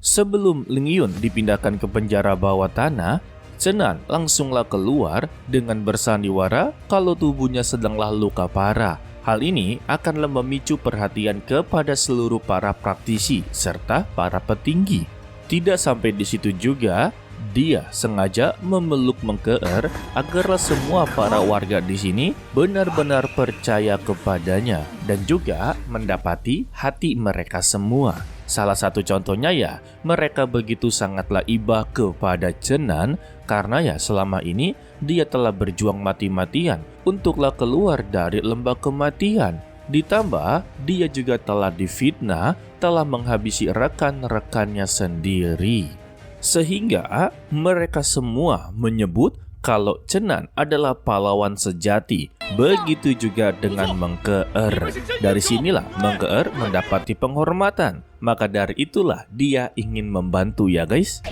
Sebelum Ling Yun dipindahkan ke penjara bawah tanah, Chen Nan langsunglah keluar dengan bersandiwara kalau tubuhnya sedanglah luka parah. Hal ini akanlah memicu perhatian kepada seluruh para praktisi serta para petinggi. Tidak sampai di situ juga, dia sengaja memeluk Mengkeer agarlah semua para warga di sini benar-benar percaya kepadanya dan juga mendapati hati mereka semua. Salah satu contohnya ya, mereka begitu sangatlah iba kepada Chen Nan karena ya selama ini dia telah berjuang mati-matian untuklah keluar dari lembah kematian. Ditambah dia juga telah difitnah, telah menghabisi rekan-rekannya sendiri. Sehingga mereka semua menyebut kalau Chen Nan adalah pahlawan sejati. Begitu juga dengan Mengkeer. Dari sinilah Mengkeer mendapati penghormatan. Maka dari itulah dia ingin membantu ya guys.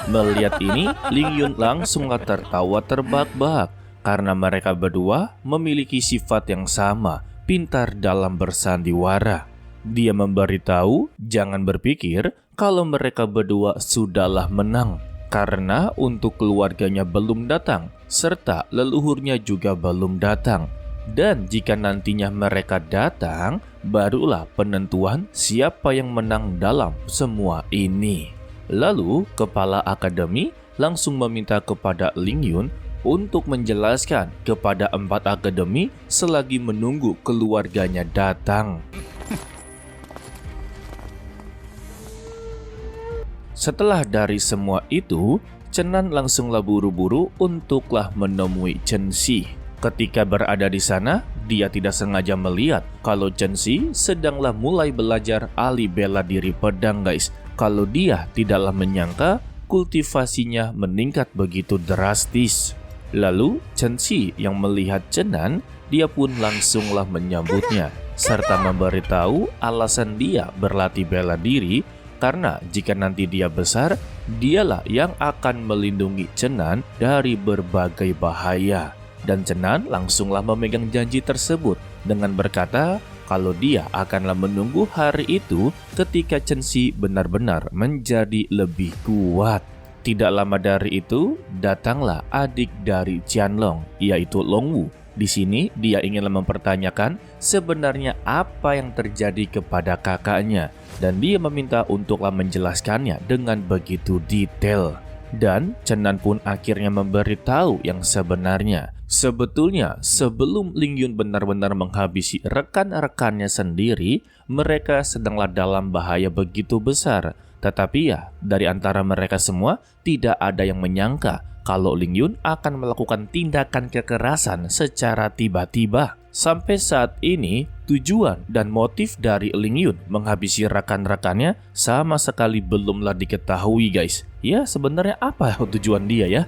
Melihat ini, Ling Yun langsunglah tertawa terbahak-bahak karena mereka berdua memiliki sifat yang sama, pintar dalam bersandiwara. Dia memberitahu jangan berpikir kalau mereka berdua sudahlah menang, karena untuk keluarganya belum datang, serta leluhurnya juga belum datang. Dan jika nantinya mereka datang, barulah penentuan siapa yang menang dalam semua ini. Lalu, kepala akademi langsung meminta kepada Ling Yun untuk menjelaskan kepada 4 akademi selagi menunggu keluarganya datang. Setelah dari semua itu, Chen Nan langsunglah buru-buru untuklah menemui Chen Xi. Ketika berada di sana, dia tidak sengaja melihat kalau Chen Xi sedanglah mulai belajar ahli bela diri pedang guys. Kalau dia tidaklah menyangka kultivasinya meningkat begitu drastis. Lalu Chen Xi yang melihat Chen Nan, dia pun langsunglah menyambutnya serta memberitahu alasan dia berlatih bela diri. Karena jika nanti dia besar, dialah yang akan melindungi Chen Nan dari berbagai bahaya. Dan Chen Nan langsunglah memegang janji tersebut dengan berkata kalau dia akanlah menunggu hari itu ketika Chen Xi benar-benar menjadi lebih kuat. Tidak lama dari itu, datanglah adik dari Qianlong, yaitu Long Wu. Di sini dia inginlah mempertanyakan sebenarnya apa yang terjadi kepada kakaknya dan dia meminta untuklah menjelaskannya dengan begitu detail. Dan Chen Nan pun akhirnya memberitahu yang sebenarnya. Sebetulnya sebelum Ling Yun benar-benar menghabisi rekan-rekannya sendiri, mereka sedanglah dalam bahaya begitu besar. Tetapi ya, dari antara mereka semua tidak ada yang menyangka kalau Ling Yun akan melakukan tindakan kekerasan secara tiba-tiba. Sampai saat ini, tujuan dan motif dari Ling Yun menghabisi rekan-rekannya sama sekali belumlah diketahui guys. Ya, sebenarnya apa tujuan dia ya?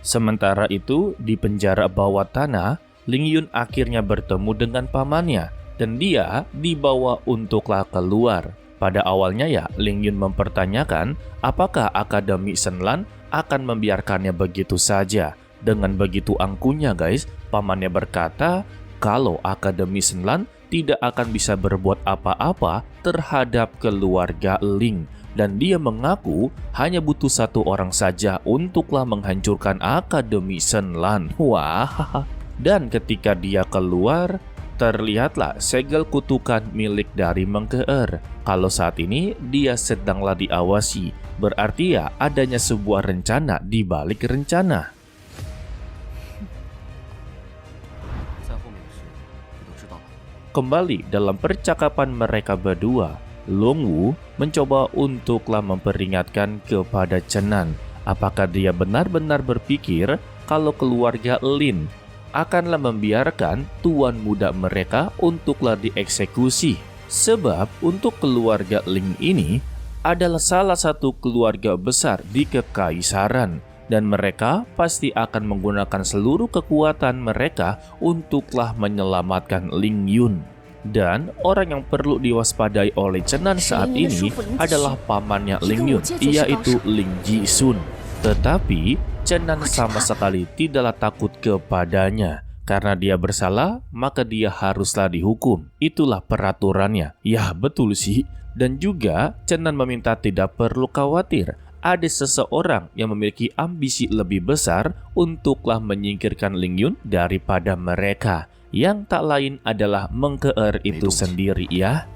Sementara itu, di penjara bawah tanah, Ling Yun akhirnya bertemu dengan pamannya. Dan dia dibawa untuklah keluar. Pada awalnya ya, Ling Yun mempertanyakan apakah Akademi Shenlan akan membiarkannya begitu saja. Dengan begitu angkuhnya guys, pamannya berkata kalau Akademi Shenlan tidak akan bisa berbuat apa-apa terhadap keluarga Ling. Dan dia mengaku hanya butuh 1 orang saja untuklah menghancurkan Akademi Shenlan. Wah, dan ketika dia keluar, terlihatlah segel kutukan milik dari Mengkeer. Kalau saat ini dia sedanglah diawasi, berarti ya adanya sebuah rencana di balik rencana. Kembali dalam percakapan mereka berdua, Long Wu mencoba untuklah memperingatkan kepada Chen Nan. Apakah dia benar-benar berpikir kalau keluarga Lin akanlah membiarkan tuan muda mereka untuklah dieksekusi. Sebab untuk keluarga Ling ini adalah salah satu keluarga besar di kekaisaran. Dan mereka pasti akan menggunakan seluruh kekuatan mereka untuklah menyelamatkan Ling Yun. Dan orang yang perlu diwaspadai oleh Chen Nan saat ini adalah pamannya Ling Yun, yaitu Ling Ji Sun. Tetapi Chen Nan sama sekali tidaklah takut kepadanya. Karena dia bersalah, maka dia haruslah dihukum. Itulah peraturannya. Ya, betul sih. Dan juga, Chen Nan meminta tidak perlu khawatir. Ada seseorang yang memiliki ambisi lebih besar untuklah menyingkirkan Ling Yun daripada mereka. Yang tak lain adalah Meng Ke'er itu sendiri ya.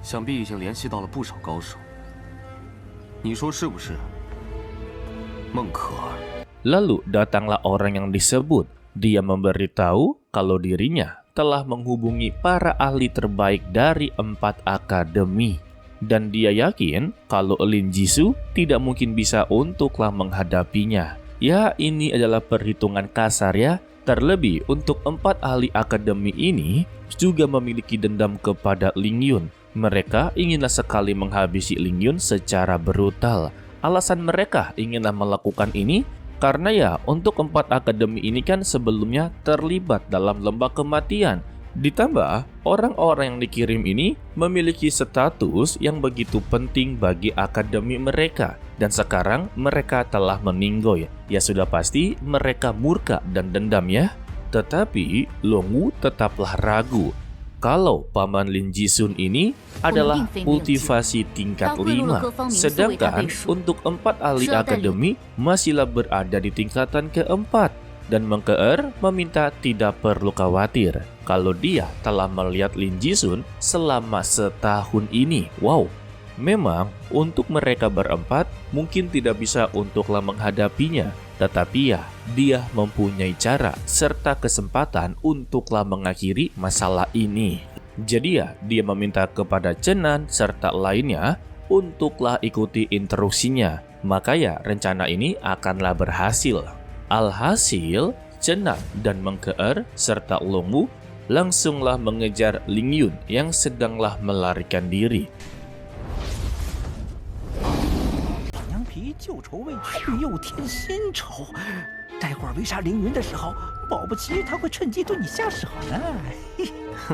Lalu datanglah orang yang disebut. Dia memberitahu kalau dirinya telah menghubungi para ahli terbaik dari 4 akademi. Dan dia yakin kalau Lin Jisoo tidak mungkin bisa untuklah menghadapinya. Ya, ini adalah perhitungan kasar ya. Terlebih untuk 4 ahli akademi ini juga memiliki dendam kepada Ling Yun. Mereka inginlah sekali menghabisi Ling Yun secara brutal. Alasan mereka inginlah melakukan ini karena ya untuk 4 akademi ini kan sebelumnya terlibat dalam lembah kematian. Ditambah orang-orang yang dikirim ini memiliki status yang begitu penting bagi akademi mereka. Dan sekarang mereka telah meninggoy. Ya sudah pasti mereka murka dan dendam ya. Tetapi Longwu tetaplah ragu kalau Paman Lin Jisun ini adalah kultivasi tingkat 5. Sedangkan untuk 4 ahli akademi masihlah berada di tingkatan keempat. Dan Meng Ke'er meminta tidak perlu khawatir kalau dia telah melihat Lin Jisun selama setahun ini. Wow, memang untuk mereka berempat mungkin tidak bisa untuklah menghadapinya. Tetapi ya, dia mempunyai cara serta kesempatan untuklah mengakhiri masalah ini. Jadi ya, dia meminta kepada Chen Nan serta lainnya untuklah ikuti instruksinya. Maka ya, rencana ini akanlah berhasil. Alhasil, Chen Nan dan Meng Ke'er serta Longwu langsunglah mengejar Ling Yun yang sedanglah melarikan diri. 旧仇未去，又添新仇。待会儿围杀凌云的时候，保不齐他会趁机对你下手呢。哼，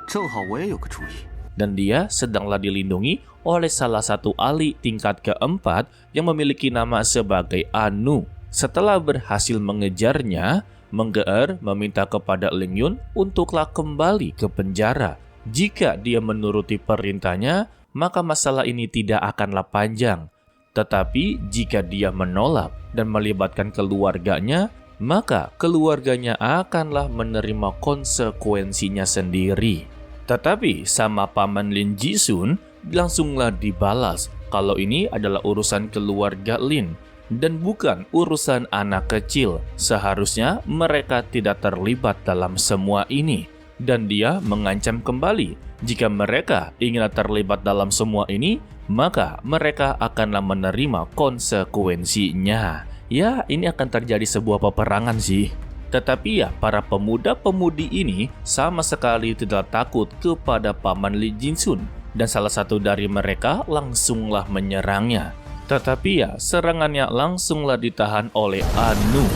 正好我也有个主意。 Dan dia sedanglah dilindungi oleh salah satu ahli tingkat keempat yang memiliki nama sebagai Anu. Setelah berhasil mengejarnya, Meng Ke'er meminta kepada Ling Yun untuklah kembali ke penjara. Jika dia menuruti perintahnya, maka masalah ini tidak akanlah panjang. Tetapi jika dia menolak dan melibatkan keluarganya, maka keluarganya akanlah menerima konsekuensinya sendiri. Tetapi sama Paman Lin Jisun langsunglah dibalas kalau ini adalah urusan keluarga Lin dan bukan urusan anak kecil. Seharusnya mereka tidak terlibat dalam semua ini. Dan dia mengancam kembali, jika mereka ingin terlibat dalam semua ini, maka mereka akanlah menerima konsekuensinya. Ya, ini akan terjadi sebuah peperangan sih. Tetapi ya, para pemuda-pemudi ini sama sekali tidak takut kepada Paman Lin Jisun. Dan salah satu dari mereka langsunglah menyerangnya. Tetapi ya, serangannya langsunglah ditahan oleh Anu.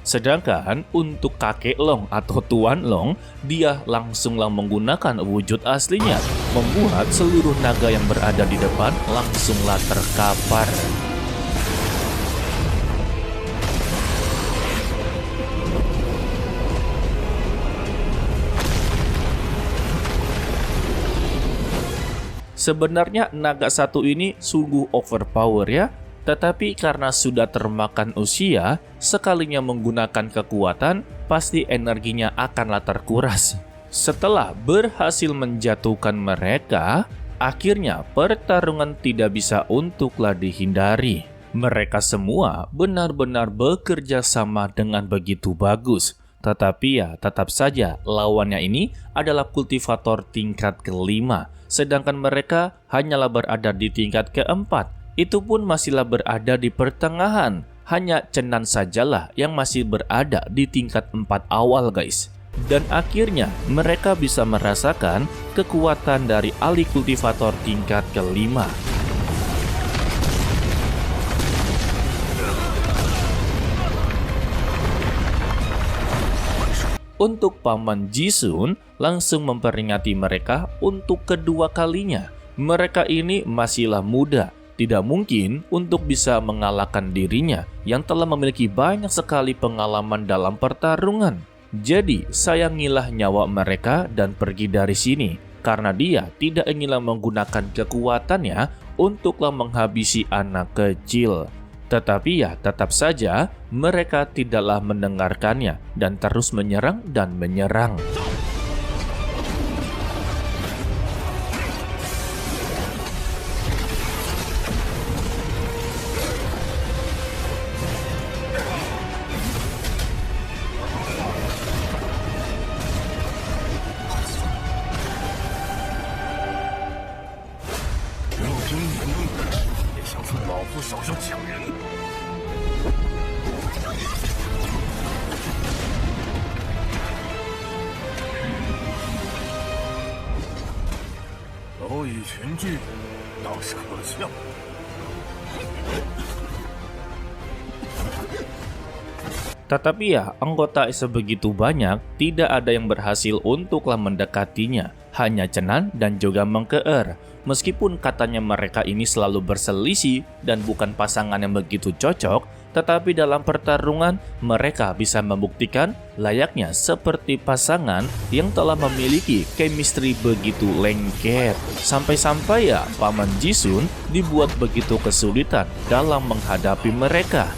Sedangkan untuk kakek Long atau Tuan Long, dia langsunglah menggunakan wujud aslinya, membuat seluruh naga yang berada di depan langsunglah terkapar. Sebenarnya naga satu ini sungguh overpower ya. Tetapi karena sudah termakan usia, sekalinya menggunakan kekuatan, pasti energinya akanlah terkuras. Setelah berhasil menjatuhkan mereka, akhirnya pertarungan tidak bisa untuklah dihindari. Mereka semua benar-benar bekerja sama dengan begitu bagus. Tetapi ya, tetap saja lawannya ini adalah kultivator tingkat kelima, sedangkan mereka hanyalah berada di tingkat keempat. Itu pun masihlah berada di pertengahan. Hanya Chen Nan sajalah yang masih berada di tingkat 4 awal guys. Dan akhirnya mereka bisa merasakan kekuatan dari ahli kultivator tingkat kelima. Untuk Paman Jisun langsung memperingati mereka untuk kedua kalinya. Mereka ini masihlah muda. tidak mungkin untuk bisa mengalahkan dirinya yang telah memiliki banyak sekali pengalaman dalam pertarungan. Jadi, sayangilah nyawa mereka dan pergi dari sini, karena dia tidak inginlah menggunakan kekuatannya untuklah menghabisi anak kecil. Tetapi ya, tetap saja mereka tidaklah mendengarkannya dan terus menyerang dan menyerang. Tetapi ya, anggota sebegitu banyak, tidak ada yang berhasil untuklah mendekatinya. Hanya Chenan dan juga Mengkeer. Meskipun katanya mereka ini selalu berselisih dan bukan pasangan yang begitu cocok, tetapi dalam pertarungan mereka bisa membuktikan layaknya seperti pasangan yang telah memiliki chemistry begitu lengket. Sampai-sampai ya, Paman Jisun dibuat begitu kesulitan dalam menghadapi mereka.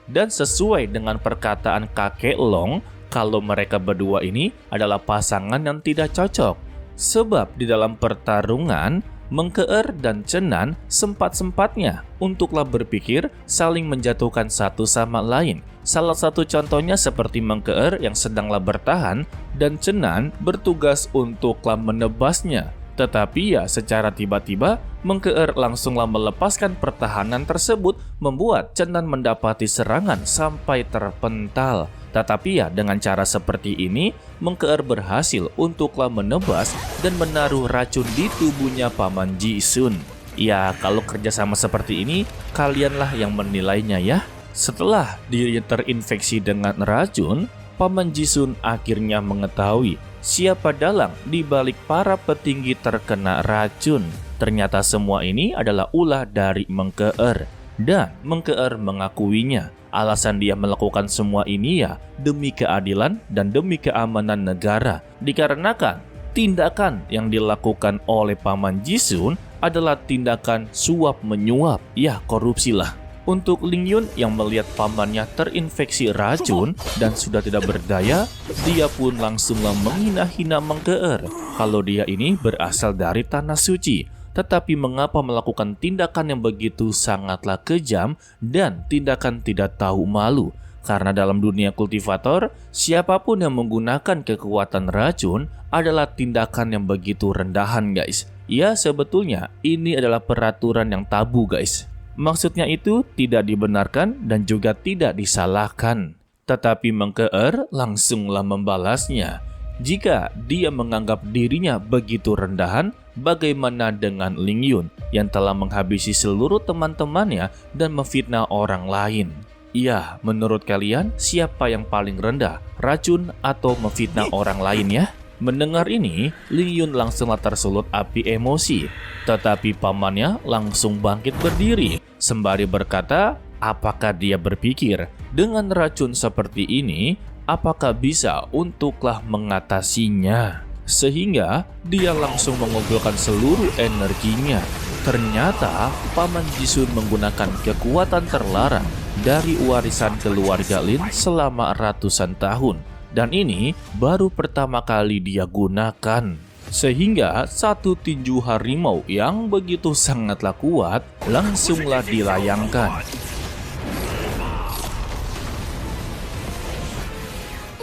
Dan sesuai dengan perkataan kakek Long, kalau mereka berdua ini adalah pasangan yang tidak cocok. Sebab di dalam pertarungan, Mengkeer dan Chenan sempat-sempatnya untuklah berpikir saling menjatuhkan satu sama lain. Salah satu contohnya seperti Mengkeer yang sedanglah bertahan dan Chenan bertugas untuklah menebasnya. Tetapi ya secara tiba-tiba Mengkeer langsunglah melepaskan pertahanan tersebut membuat Chenan mendapati serangan sampai terpental. Tetapi ya dengan cara seperti ini Mengkeer berhasil untuklah menebas dan menaruh racun di tubuhnya Paman Jisun. Ya kalau kerjasama seperti ini kalianlah yang menilainya ya. Setelah dirinya terinfeksi dengan racun, Paman Jisun akhirnya mengetahui siapa dalang di balik para petinggi terkena racun. Ternyata semua ini adalah ulah dari Mengkeer dan Mengkeer mengakuinya. Alasan dia melakukan semua ini ya demi keadilan dan demi keamanan negara. Dikarenakan tindakan yang dilakukan oleh Paman Jisun adalah tindakan suap menyuap, ya korupsi lah. Untuk Ling Yun yang melihat pamannya terinfeksi racun dan sudah tidak berdaya, dia pun langsunglah menghina-hina Mengkeer kalau dia ini berasal dari tanah suci. Tetapi mengapa melakukan tindakan yang begitu sangatlah kejam dan tindakan tidak tahu malu? Karena dalam dunia kultivator, siapapun yang menggunakan kekuatan racun adalah tindakan yang begitu rendahan guys. Ya sebetulnya ini adalah peraturan yang tabu guys. Maksudnya itu tidak dibenarkan dan juga tidak disalahkan. Tetapi Mengkeer langsunglah membalasnya. Jika dia menganggap dirinya begitu rendahan, bagaimana dengan Ling Yun yang telah menghabisi seluruh teman-temannya dan memfitnah orang lain? Ya, menurut kalian siapa yang paling rendah, racun atau memfitnah orang lain ya? Mendengar ini, Ling Yun langsunglah tersulut api emosi. Tetapi pamannya langsung bangkit berdiri, sembari berkata, apakah dia berpikir dengan racun seperti ini, apakah bisa untuklah mengatasinya? Sehingga dia langsung mengumpulkan seluruh energinya. Ternyata Paman Jisun menggunakan kekuatan terlarang dari warisan keluarga Lin selama ratusan tahun. Dan ini baru pertama kali dia gunakan. Sehingga satu tinju harimau yang begitu sangatlah kuat langsunglah dilayangkan.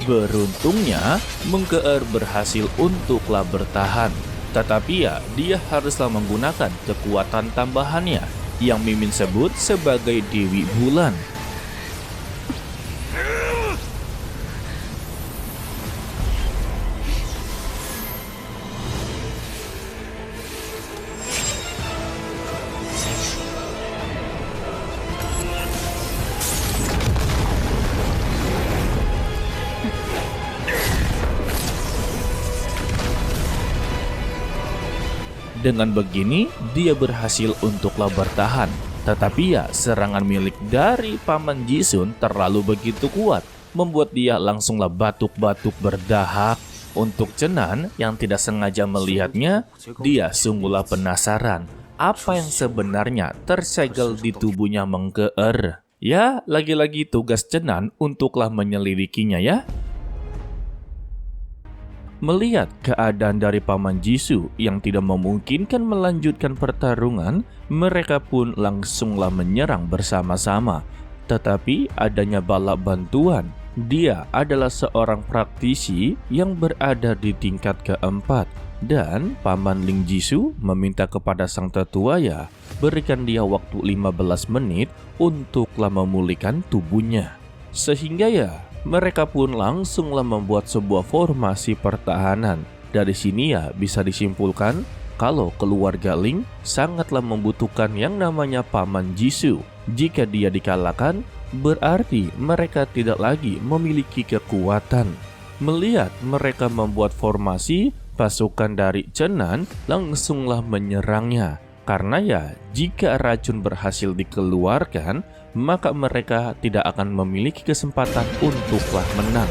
Beruntungnya, Mengkeer berhasil untuklah bertahan. Tetapi ya, dia haruslah menggunakan kekuatan tambahannya yang Mimin sebut sebagai Dewi Bulan. Dengan begini, dia berhasil untuklah bertahan. Tetapi ya, serangan milik dari Paman Jisun terlalu begitu kuat, membuat dia langsunglah batuk-batuk berdahak. Untuk Chenan yang tidak sengaja melihatnya, dia sungguhlah penasaran apa yang sebenarnya tersegel di tubuhnya Mengkeer. Ya, lagi-lagi tugas Chenan untuklah menyelidikinya ya. Melihat keadaan dari Paman Jisoo yang tidak memungkinkan melanjutkan pertarungan, mereka pun langsunglah menyerang bersama-sama. Tetapi adanya bala bantuan. Dia adalah seorang praktisi yang berada di tingkat keempat. Dan Paman Ling Jisoo meminta kepada sang tetua ya, berikan dia waktu 15 menit untuklah memulihkan tubuhnya. Sehingga ya, mereka pun langsunglah membuat sebuah formasi pertahanan. Dari sini ya bisa disimpulkan kalau keluarga Ling sangatlah membutuhkan yang namanya Paman Jisoo. Jika dia dikalahkan, berarti mereka tidak lagi memiliki kekuatan. Melihat mereka membuat formasi, pasukan dari Chenan langsunglah menyerangnya. Karena ya, jika racun berhasil dikeluarkan, maka mereka tidak akan memiliki kesempatan untuklah menang.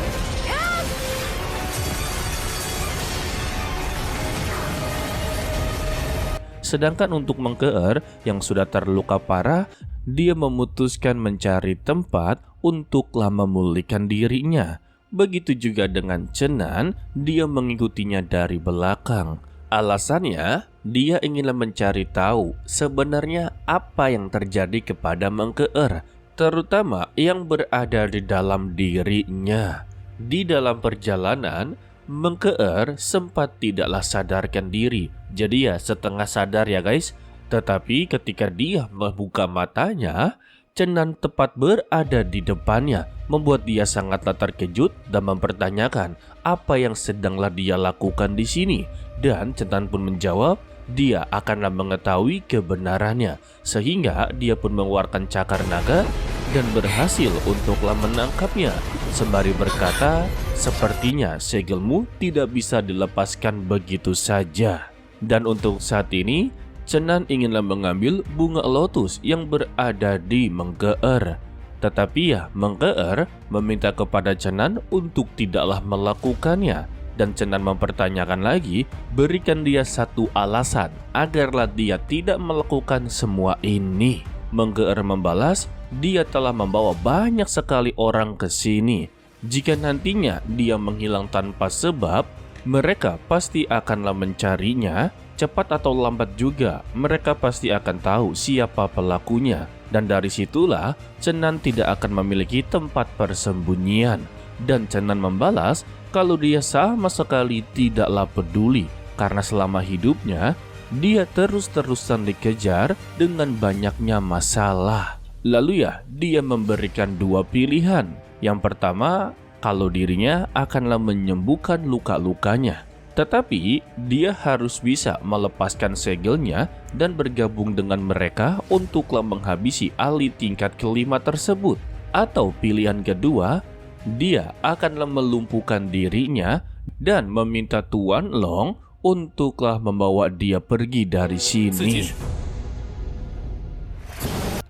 Sedangkan untuk Mengkeer yang sudah terluka parah, dia memutuskan mencari tempat untuklah memulihkan dirinya. Begitu juga dengan Chenan, dia mengikutinya dari belakang. Alasannya, dia inginlah mencari tahu sebenarnya apa yang terjadi kepada Mengkeer, terutama yang berada di dalam dirinya. Di dalam perjalanan, Mengkeer sempat tidaklah sadarkan diri, jadi ya setengah sadar ya guys. Tetapi ketika dia membuka matanya, Chenan tepat berada di depannya, membuat dia sangatlah terkejut dan mempertanyakan apa yang sedanglah dia lakukan di sini. Dan Chenan pun menjawab, dia akanlah mengetahui kebenarannya. Sehingga dia pun mengeluarkan cakar naga dan berhasil untuklah menangkapnya. Sembari berkata, sepertinya segelmu tidak bisa dilepaskan begitu saja. Dan untuk saat ini, Chenan inginlah mengambil bunga lotus yang berada di Mengkeer. Tetapi ya, Mengkeer meminta kepada Chenan untuk tidaklah melakukannya. Dan Chenan mempertanyakan lagi, berikan dia satu alasan agarlah dia tidak melakukan semua ini. Mengkeer membalas, dia telah membawa banyak sekali orang ke sini. Jika nantinya dia menghilang tanpa sebab, mereka pasti akanlah mencarinya. Cepat atau lambat juga, mereka pasti akan tahu siapa pelakunya. Dan dari situlah, Chenan tidak akan memiliki tempat persembunyian. Dan Chenan membalas kalau dia sama sekali tidaklah peduli, karena selama hidupnya, dia terus-terusan dikejar dengan banyaknya masalah. Lalu ya, dia memberikan dua pilihan. Yang pertama, kalau dirinya akanlah menyembuhkan luka-lukanya. Tetapi dia harus bisa melepaskan segelnya dan bergabung dengan mereka untuklah menghabisi ahli tingkat kelima tersebut. Atau pilihan kedua, dia akanlah melumpuhkan dirinya dan meminta Tuan Long untuklah membawa dia pergi dari sini.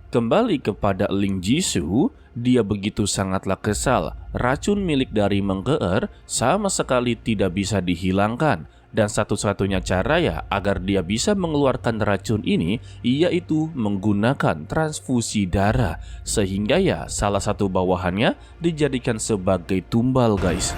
Kembali kepada Ling Jisoo, dia begitu sangatlah kesal. Racun milik dari Mengkeer sama sekali tidak bisa dihilangkan. Dan satu-satunya cara ya agar dia bisa mengeluarkan racun ini yaitu menggunakan transfusi darah. Sehingga ya salah satu bawahannya dijadikan sebagai tumbal guys.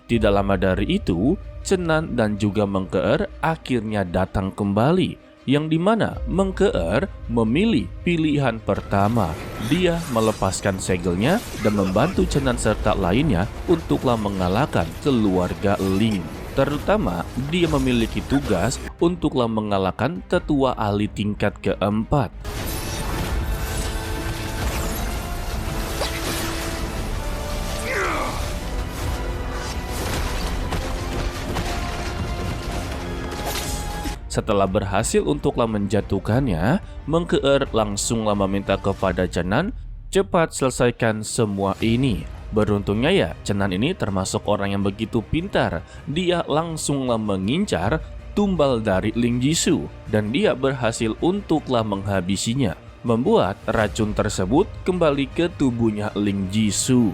Tidak lama dari itu, Chenan dan juga Mengkeer akhirnya datang kembali. yang dimana Meng Ke'er memilih pilihan pertama. Dia melepaskan segelnya dan membantu Chen Nan serta lainnya untuklah mengalahkan keluarga Ling. Terutama dia memiliki tugas untuklah mengalahkan tetua ahli tingkat keempat. Setelah berhasil untuklah menjatuhkannya, Meng Ke'er langsunglah meminta kepada Chen Nan cepat selesaikan semua ini. Beruntungnya ya, Chen Nan ini termasuk orang yang begitu pintar. Dia langsunglah mengincar tumbal dari Ling Jisoo dan dia berhasil untuklah menghabisinya, membuat racun tersebut kembali ke tubuhnya Ling Jisoo.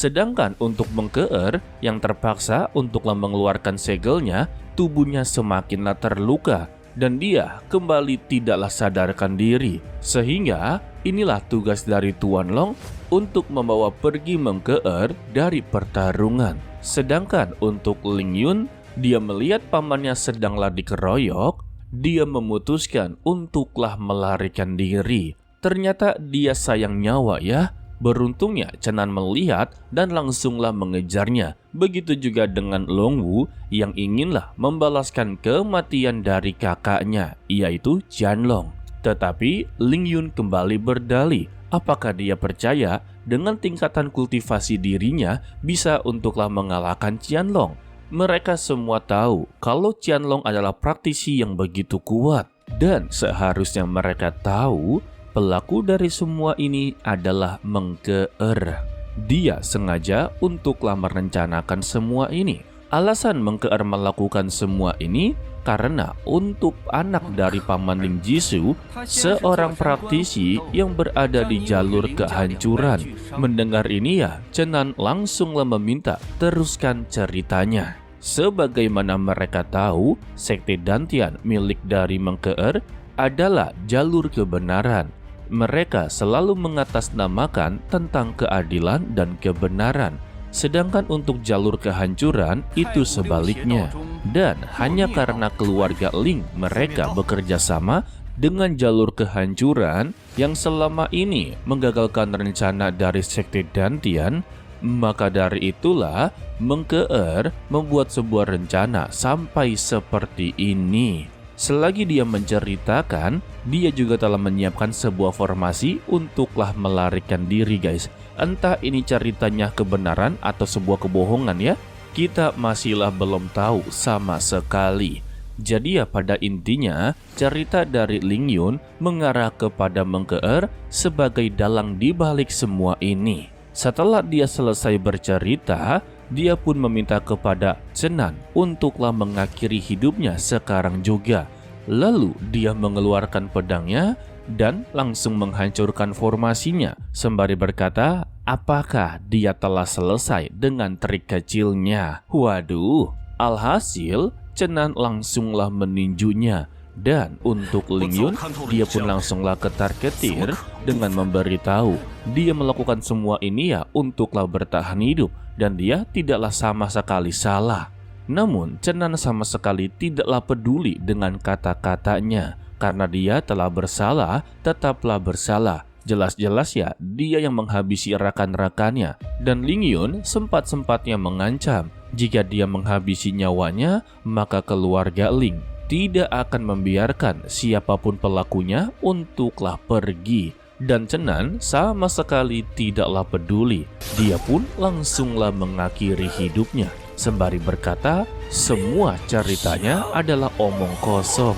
Sedangkan untuk Meng Ke'er yang terpaksa untuklah mengeluarkan segelnya, tubuhnya semakinlah terluka dan dia kembali tidaklah sadarkan diri. Sehingga inilah tugas dari Tuan Long untuk membawa pergi Meng Ke'er dari pertarungan. Sedangkan untuk Ling Yun, dia melihat pamannya sedanglah dikeroyok, dia memutuskan untuklah melarikan diri. Ternyata dia sayang nyawa ya. Beruntungnya Chen Nan melihat dan langsunglah mengejarnya. Begitu juga dengan Long Wu yang inginlah membalaskan kematian dari kakaknya, yaitu Qianlong. Tetapi Ling Yun kembali berdalih apakah dia percaya dengan tingkatan kultivasi dirinya bisa untuklah mengalahkan Qianlong. Mereka semua tahu kalau Qianlong adalah praktisi yang begitu kuat. Dan seharusnya mereka tahu pelaku dari semua ini adalah Meng Ke'er. Dia sengaja untuklah merencanakan semua ini. Alasan Meng Ke'er melakukan semua ini karena untuk anak dari Paman Ling Jisoo, seorang praktisi yang berada di jalur kehancuran. Mendengar ini ya, Chen Nan langsunglah meminta teruskan ceritanya. Sebagaimana mereka tahu, Sekte Dantian milik dari Meng Ke'er adalah jalur kebenaran. Mereka selalu mengatasnamakan tentang keadilan dan kebenaran. Sedangkan untuk jalur kehancuran itu sebaliknya. Dan hanya karena keluarga Ling mereka bekerja sama dengan jalur kehancuran yang selama ini menggagalkan rencana dari Sekte Dantian, maka dari itulah Meng Ke'er membuat sebuah rencana sampai seperti ini. Selagi dia menceritakan, dia juga telah menyiapkan sebuah formasi untuklah melarikan diri guys. Entah ini ceritanya kebenaran atau sebuah kebohongan ya, kita masihlah belum tahu sama sekali. Jadi ya pada intinya, cerita dari Ling Yun mengarah kepada Meng Ke'er sebagai dalang di balik semua ini. Setelah dia selesai bercerita, dia pun meminta kepada Chen Nan untuklah mengakhiri hidupnya sekarang juga. Lalu dia mengeluarkan pedangnya dan langsung menghancurkan formasinya sembari berkata, apakah dia telah selesai dengan trik kecilnya? Waduh, alhasil Chen Nan langsunglah meninjunya. Dan untuk Ling Yun, dia pun langsunglah ketar-ketir dengan memberitahu dia melakukan semua ini ya untuklah bertahan hidup dan dia tidaklah sama sekali salah. Namun Chen Nan sama sekali tidaklah peduli dengan kata-katanya. Karena dia telah bersalah, tetaplah bersalah. Jelas-jelas ya dia yang menghabisi rekan-rekannya. Dan Ling Yun sempat-sempatnya mengancam jika dia menghabisi nyawanya, maka keluarga Ling tidak akan membiarkan siapapun pelakunya untuklah pergi. Dan Chen Nan sama sekali tidaklah peduli. Dia pun langsunglah mengakhiri hidupnya sembari berkata, semua ceritanya adalah omong kosong.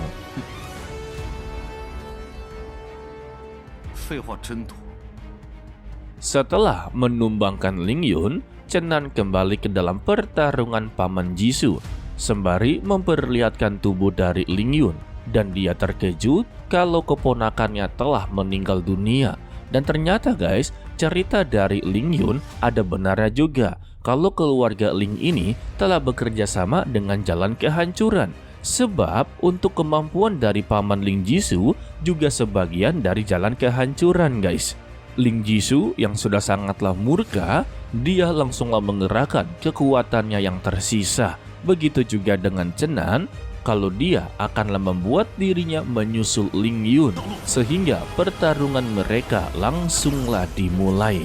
Setelah menumbangkan Ling Yun, Chen Nan kembali ke dalam pertarungan Paman Jisoo sembari memperlihatkan tubuh dari Ling Yun, dan dia terkejut kalau keponakannya telah meninggal dunia. Dan ternyata guys, cerita dari Ling Yun ada benarnya juga kalau keluarga Ling ini telah bekerja sama dengan jalan kehancuran. Sebab untuk kemampuan dari Paman Ling Jisoo juga sebagian dari jalan kehancuran guys. Ling Jisoo yang sudah sangatlah murka, dia langsunglah mengerahkan kekuatannya yang tersisa. Begitu juga dengan Chen Nan, kalau dia akanlah membuat dirinya menyusul Ling Yun, sehingga pertarungan mereka langsunglah dimulai.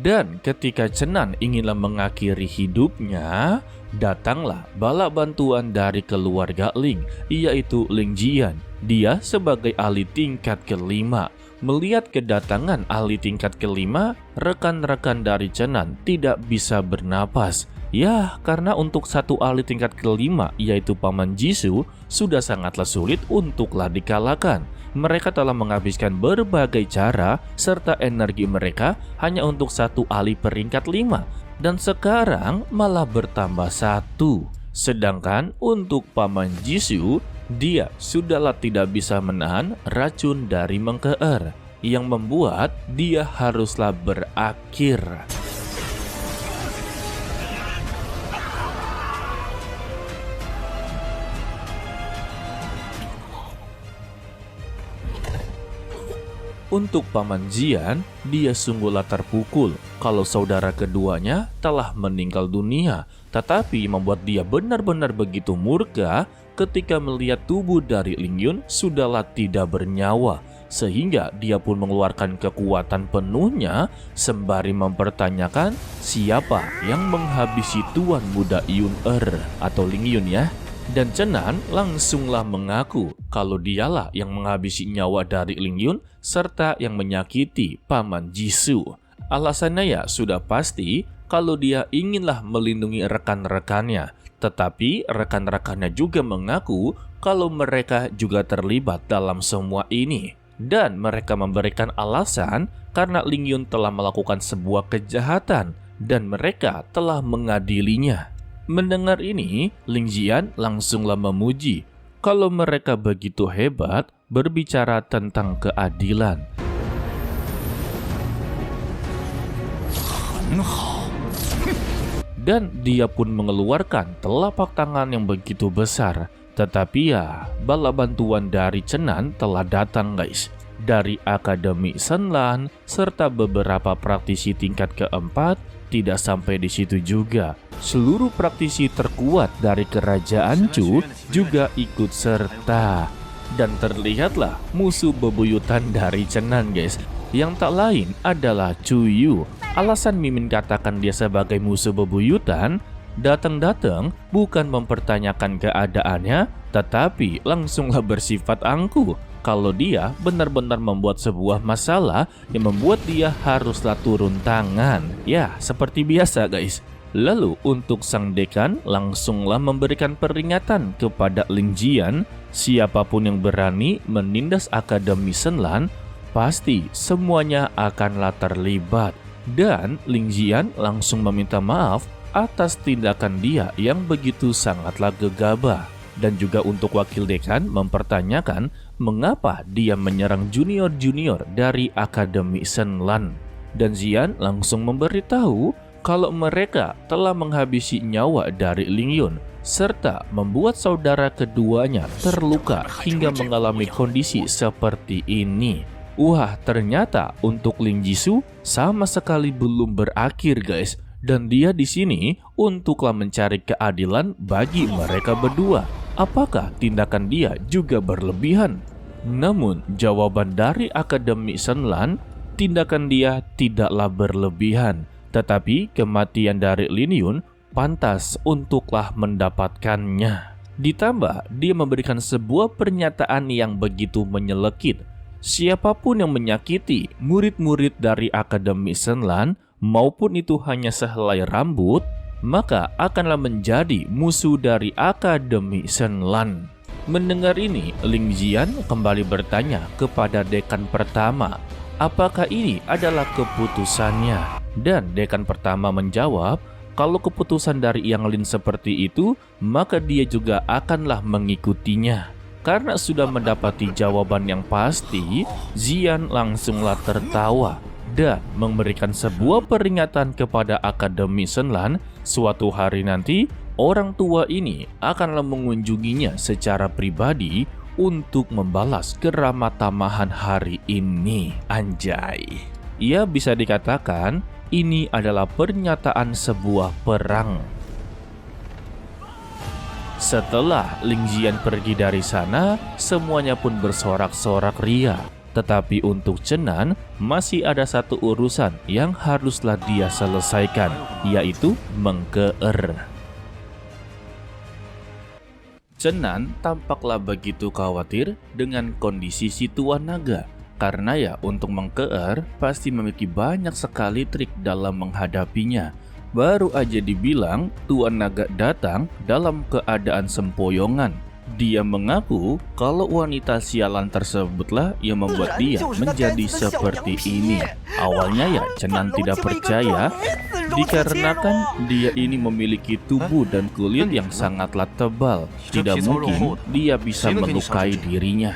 Dan ketika Chen Nan inginlah mengakhiri hidupnya, datanglah bala bantuan dari keluarga Ling, yaitu Ling Jian. Dia sebagai ahli tingkat kelima. Melihat kedatangan ahli tingkat kelima, rekan-rekan dari Chen Nan tidak bisa bernapas. Ya, karena untuk satu ahli tingkat kelima, yaitu Paman Jisoo, sudah sangatlah sulit untuklah dikalahkan. Mereka telah menghabiskan berbagai cara serta energi mereka hanya untuk satu ahli peringkat 5. Dan sekarang malah bertambah 1. Sedangkan untuk Paman Jisoo, dia sudahlah tidak bisa menahan racun dari Mengkeer, yang membuat dia haruslah berakhir. Untuk Paman Jian, dia sungguhlah terpukul kalau saudara keduanya telah meninggal dunia. Tetapi membuat dia benar-benar begitu murka ketika melihat tubuh dari Ling Yun sudahlah tidak bernyawa. Sehingga dia pun mengeluarkan kekuatan penuhnya sembari mempertanyakan siapa yang menghabisi Tuan Muda Yun atau Ling Yun ya. Dan Chen Nan langsunglah mengaku kalau dialah yang menghabisi nyawa dari Ling Yun serta yang menyakiti Paman Jisoo. Alasannya ya sudah pasti kalau dia inginlah melindungi rekan-rekannya. Tetapi rekan-rekannya juga mengaku kalau mereka juga terlibat dalam semua ini. Dan mereka memberikan alasan karena Ling Yun telah melakukan sebuah kejahatan dan mereka telah mengadilinya. Mendengar ini, Ling Jian langsunglah memuji kalau mereka begitu hebat berbicara tentang keadilan. Dan dia pun mengeluarkan telapak tangan yang begitu besar. Tetapi ya, bala bantuan dari Chen Nan telah datang guys. Dari Akademi Senlan serta beberapa praktisi tingkat keempat. Tidak sampai di situ juga, seluruh praktisi terkuat dari kerajaan Chu juga ikut serta. Dan terlihatlah musuh bebuyutan dari Chen Nan guys, yang tak lain adalah Chu Yu. Alasan Mimin katakan dia sebagai musuh bebuyutan, datang-datang bukan mempertanyakan keadaannya, tetapi langsunglah bersifat angkuh. Kalau dia benar-benar membuat sebuah masalah yang membuat dia haruslah turun tangan. Ya, seperti biasa guys. Lalu untuk sang dekan langsunglah memberikan peringatan kepada Ling Jian. Siapapun yang berani menindas Akademi Senlan, pasti semuanya akanlah terlibat. Dan Ling Jian langsung meminta maaf atas tindakan dia yang begitu sangatlah gegabah. Dan juga untuk wakil dekan mempertanyakan mengapa dia menyerang junior-junior dari Akademi Senlan. Dan Jian langsung memberitahu kalau mereka telah menghabisi nyawa dari Ling Yun serta membuat saudara keduanya terluka hingga mengalami kondisi seperti ini. Wah, ternyata untuk Ling Jisoo sama sekali belum berakhir guys. Dan dia di sini untuklah mencari keadilan bagi mereka berdua. Apakah tindakan dia juga berlebihan? Namun jawaban dari Akademi Shenlan, tindakan dia tidaklah berlebihan, tetapi kematian dari Lin Yun pantas untuklah mendapatkannya. Ditambah dia memberikan sebuah pernyataan yang begitu menyelekit. Siapapun yang menyakiti murid-murid dari Akademi Shenlan, maupun itu hanya sehelai rambut, maka akanlah menjadi musuh dari Akademi Shenlan. Mendengar ini, Ling Ziyan kembali bertanya kepada dekan pertama, apakah ini adalah keputusannya? Dan dekan pertama menjawab, kalau keputusan dari Yang Lin seperti itu, maka dia juga akanlah mengikutinya. Karena sudah mendapati jawaban yang pasti, Ziyan langsunglah tertawa dan memberikan sebuah peringatan kepada Akademi Shenlan. Suatu hari nanti, orang tua ini akanlah mengunjunginya secara pribadi untuk membalas keramat tamahan hari ini. Anjay. Ia bisa dikatakan ini adalah pernyataan sebuah perang. Setelah Ling Ziyan pergi dari sana, semuanya pun bersorak-sorak ria. Tetapi untuk Chen Nan, masih ada satu urusan yang haruslah dia selesaikan, yaitu mengkeer. Chen Nan tampaklah begitu khawatir dengan kondisi si Tuan Naga. Karena ya untuk mengkeer pasti memiliki banyak sekali trik dalam menghadapinya. Baru aja dibilang Tuan Naga datang dalam keadaan sempoyongan. Dia mengaku kalau wanita sialan tersebutlah yang membuat dia menjadi seperti ini. Awalnya ya Chen Nan tidak percaya, dikarenakan dia ini memiliki tubuh dan kulit yang sangatlah tebal. Tidak mungkin dia bisa melukai dirinya.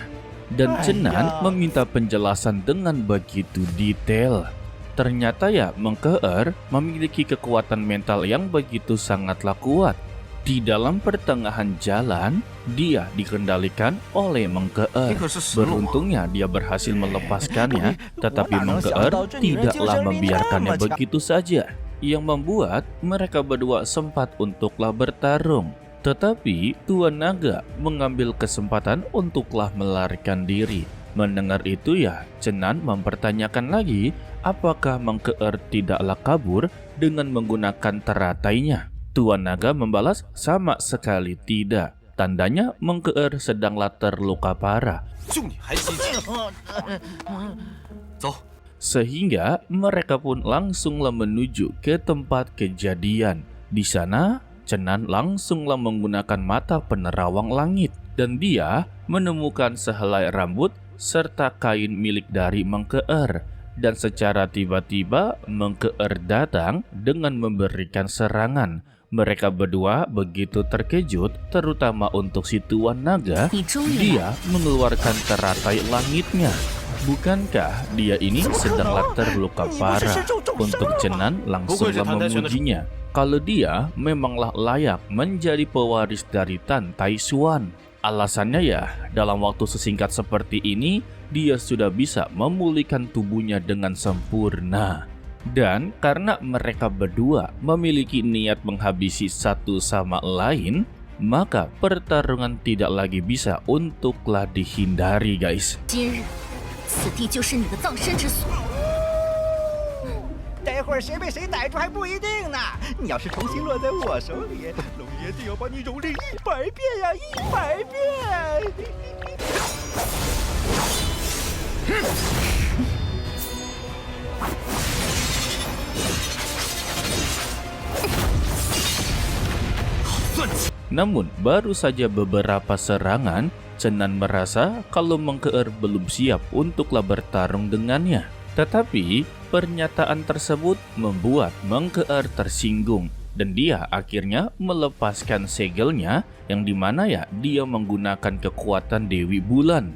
Dan Chen Nan meminta penjelasan dengan begitu detail. Ternyata ya mengkeer memiliki kekuatan mental yang begitu sangatlah kuat. Di dalam pertengahan jalan, dia dikendalikan oleh mengkeer. Beruntungnya dia berhasil melepaskannya, tetapi mengkeer tidaklah membiarkannya begitu saja, yang membuat mereka berdua sempat untuklah bertarung. Tetapi Tuan Naga mengambil kesempatan untuklah melarikan diri. Mendengar itu ya, Chen Nan mempertanyakan lagi apakah mengkeer tidaklah kabur dengan menggunakan teratainya. Tuan Naga membalas sama sekali tidak. Tandanya mengkeer sedanglah terluka parah. Sehingga mereka pun langsunglah menuju ke tempat kejadian. Di sana Chen Nan langsunglah menggunakan mata penerawang langit dan dia menemukan sehelai rambut serta kain milik dari mengkeer. Dan secara tiba-tiba mengkeer datang dengan memberikan serangan. Mereka berdua begitu terkejut, terutama untuk si Tuan Naga. Dia mengeluarkan teratai langitnya. Bukankah dia ini sedanglah terluka parah? Untuk Chen Nan langsunglah memujinya kalau dia memanglah layak menjadi pewaris dari Tan Tai Xuan. Alasannya ya, dalam waktu sesingkat seperti ini, dia sudah bisa memulihkan tubuhnya dengan sempurna. Dan karena mereka berdua memiliki niat menghabisi satu sama lain, maka pertarungan tidak lagi bisa untuklah dihindari, guys. 待会儿谁被谁逮住还不一定呢。你要是重新落在我手里，龙爷定要把你蹂躏100遍呀，100遍！Namun baru saja beberapa serangan, Chen Nan merasa kalau mengkeer belum siap untuklah bertarung dengannya. Tetapi pernyataan tersebut membuat mengkeer tersinggung dan dia akhirnya melepaskan segelnya yang dimana ya dia menggunakan kekuatan Dewi Bulan.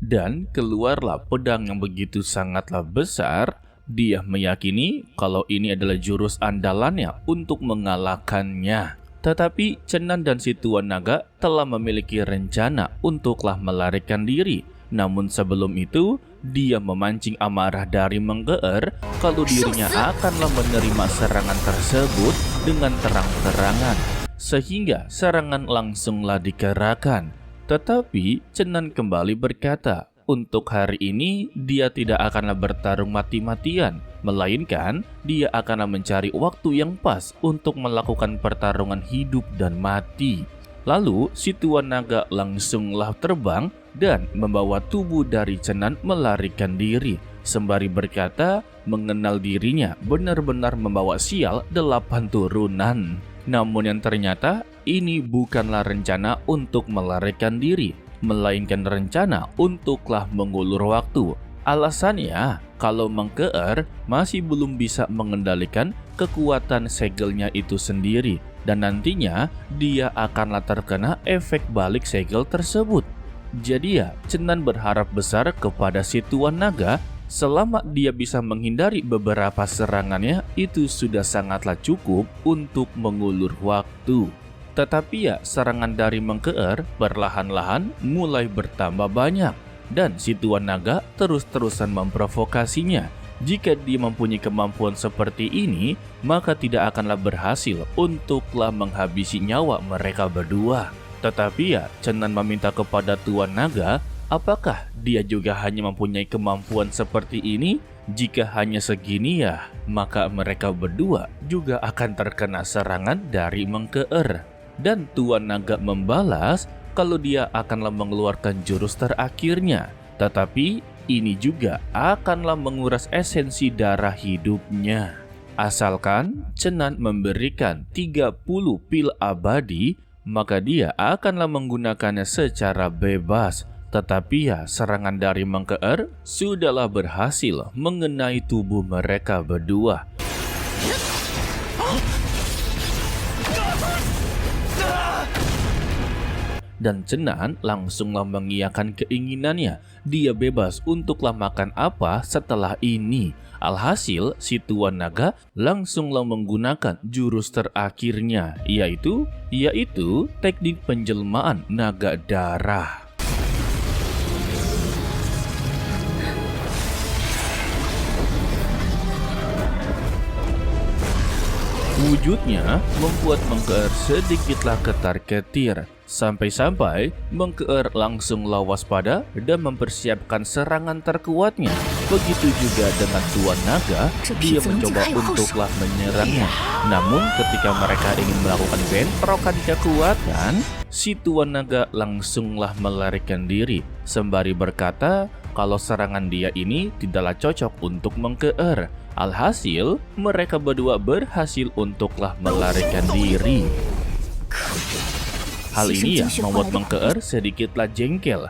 Dan keluarlah pedang yang begitu sangatlah besar. Dia meyakini kalau ini adalah jurus andalannya untuk mengalahkannya. Tetapi Chen Nan dan si Tuan Naga telah memiliki rencana untuklah melarikan diri. Namun sebelum itu, dia memancing amarah dari Menggeer kalau dirinya akanlah menerima serangan tersebut dengan terang-terangan. Sehingga serangan langsunglah dikerahkan. Tetapi Cenan kembali berkata, untuk hari ini dia tidak akanlah bertarung mati-matian, melainkan dia akanlah mencari waktu yang pas untuk melakukan pertarungan hidup dan mati. Lalu si Tuan Naga langsunglah terbang dan membawa tubuh dari Cenan melarikan diri, sembari berkata mengenal dirinya benar-benar membawa sial 8 turunan. Namun yang ternyata ini bukanlah rencana untuk melarikan diri, melainkan rencana untuklah mengulur waktu. Alasannya, kalau Menggeer masih belum bisa mengendalikan kekuatan segelnya itu sendiri, dan nantinya dia akanlah terkena efek balik segel tersebut. Jadi ya, Cenan berharap besar kepada si Tuan Naga. Selama dia bisa menghindari beberapa serangannya, itu sudah sangatlah cukup untuk mengulur waktu. Tetapi ya, serangan dari Menggeer perlahan-lahan mulai bertambah banyak, dan si Tuan Naga terus-terusan memprovokasinya. Jika dia mempunyai kemampuan seperti ini, maka tidak akanlah berhasil untuklah menghabisi nyawa mereka berdua. Tetapi ya, Cenan meminta kepada Tuan Naga, apakah dia juga hanya mempunyai kemampuan seperti ini? Jika hanya segini ya, maka mereka berdua juga akan terkena serangan dari Menggeer. Dan Tuan Naga membalas kalau dia akanlah mengeluarkan jurus terakhirnya. Tetapi ini juga akanlah menguras esensi darah hidupnya. Asalkan Cenan memberikan 30 pil abadi, maka dia akanlah menggunakannya secara bebas. Tetapi ya, serangan dari Menggeer sudahlah berhasil mengenai tubuh mereka berdua. Dan Cenan langsunglah mengiyakan keinginannya. Dia bebas untuklah makan apa setelah ini. Alhasil, si Tuan Naga langsunglah menggunakan jurus terakhirnya, yaitu teknik penjelmaan naga darah. Wujudnya membuat Menggeer sedikitlah ketar-ketir. Sampai-sampai Menggeer langsunglah waspada dan mempersiapkan serangan terkuatnya. Begitu juga dengan Tuan Naga, dia mencoba untuklah menyerangnya. Namun ketika mereka ingin melakukan bentrokan kekuatan, si Tuan Naga langsunglah melarikan diri, sembari berkata kalau serangan dia ini tidaklah cocok untuk Menggeer. Alhasil, mereka berdua berhasil untuklah melarikan diri. Hal ini ya membuat Menggeer sedikitlah jengkel.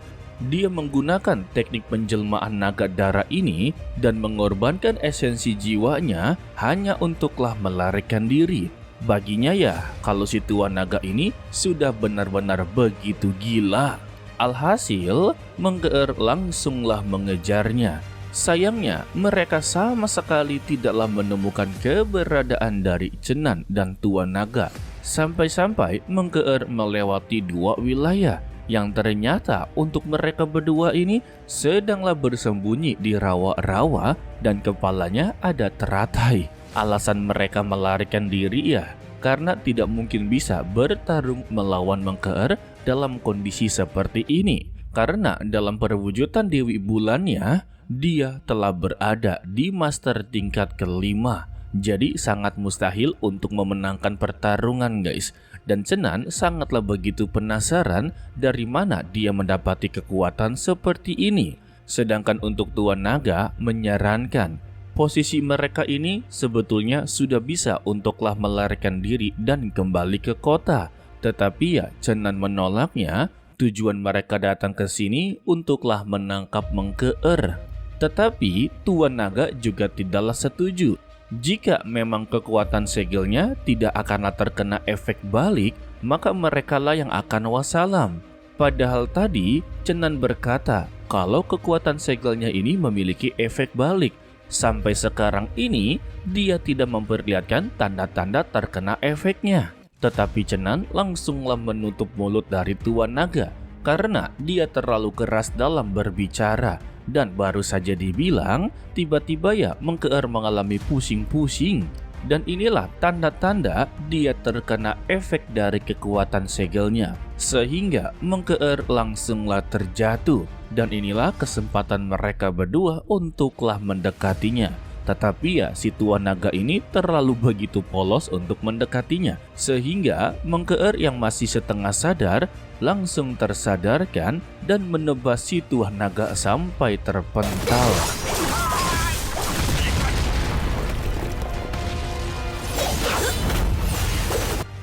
Dia menggunakan teknik penjelmaan naga darah ini dan mengorbankan esensi jiwanya hanya untuklah melarikan diri. Baginya ya, kalau si Tuan Naga ini sudah benar-benar begitu gila. Alhasil, Menggeer langsunglah mengejarnya. Sayangnya, mereka sama sekali tidaklah menemukan keberadaan dari Cenan dan Tuan Naga. Sampai-sampai Menggeer melewati 2 wilayah yang ternyata untuk mereka berdua ini sedanglah bersembunyi di rawa-rawa dan kepalanya ada teratai. Alasan mereka melarikan diri ya karena tidak mungkin bisa bertarung melawan Menggeer dalam kondisi seperti ini. Karena dalam perwujudan Dewi Bulannya, dia telah berada di master tingkat ke-5. Jadi sangat mustahil untuk memenangkan pertarungan guys. Dan Cenan sangatlah begitu penasaran dari mana dia mendapati kekuatan seperti ini. Sedangkan untuk Tuan Naga menyarankan posisi mereka ini sebetulnya sudah bisa untuklah melarikan diri dan kembali ke kota. Tetapi ya Cenan menolaknya. Tujuan mereka datang ke sini untuklah menangkap Menggeer. Tetapi Tuan Naga juga tidaklah setuju. Jika memang kekuatan segelnya tidak akanlah terkena efek balik, maka merekalah yang akan wassalam. Padahal tadi Cenan berkata kalau kekuatan segelnya ini memiliki efek balik. Sampai sekarang ini dia tidak memperlihatkan tanda-tanda terkena efeknya. Tetapi Cenan langsunglah menutup mulut dari Tuan Naga karena dia terlalu keras dalam berbicara. Dan baru saja dibilang, tiba-tiba ya Mengkeer mengalami pusing-pusing. Dan inilah tanda-tanda dia terkena efek dari kekuatan segelnya. Sehingga Mengkeer langsunglah terjatuh. Dan inilah kesempatan mereka berdua untuklah mendekatinya. Tetapi ya si Tuan Naga ini terlalu begitu polos untuk mendekatinya. Sehingga Mengkeer yang masih setengah sadar langsung tersadarkan dan menebas si Tuan Naga sampai terpental.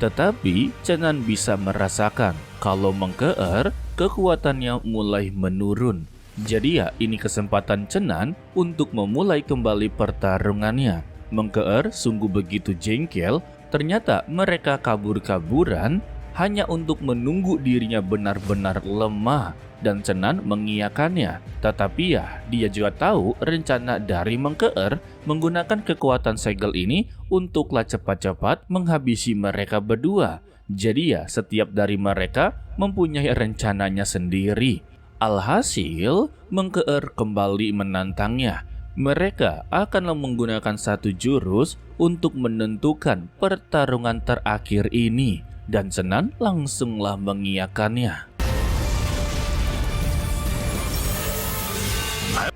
Tetapi Chenan bisa merasakan kalau Mengkeer kekuatannya mulai menurun. Jadi ya ini kesempatan Chenan untuk memulai kembali pertarungannya. Mengkeer sungguh begitu jengkel, ternyata mereka kabur-kaburan hanya untuk menunggu dirinya benar-benar lemah. Dan Chenan mengiyakannya. Tetapi ya dia juga tahu rencana dari Mengkeer menggunakan kekuatan segel ini untuklah cepat-cepat menghabisi mereka berdua. Jadi ya setiap dari mereka mempunyai rencananya sendiri. Alhasil, Mengkeer kembali menantangnya. Mereka akan menggunakan satu jurus untuk menentukan pertarungan terakhir ini. Dan Chenan langsunglah mengiyakannya.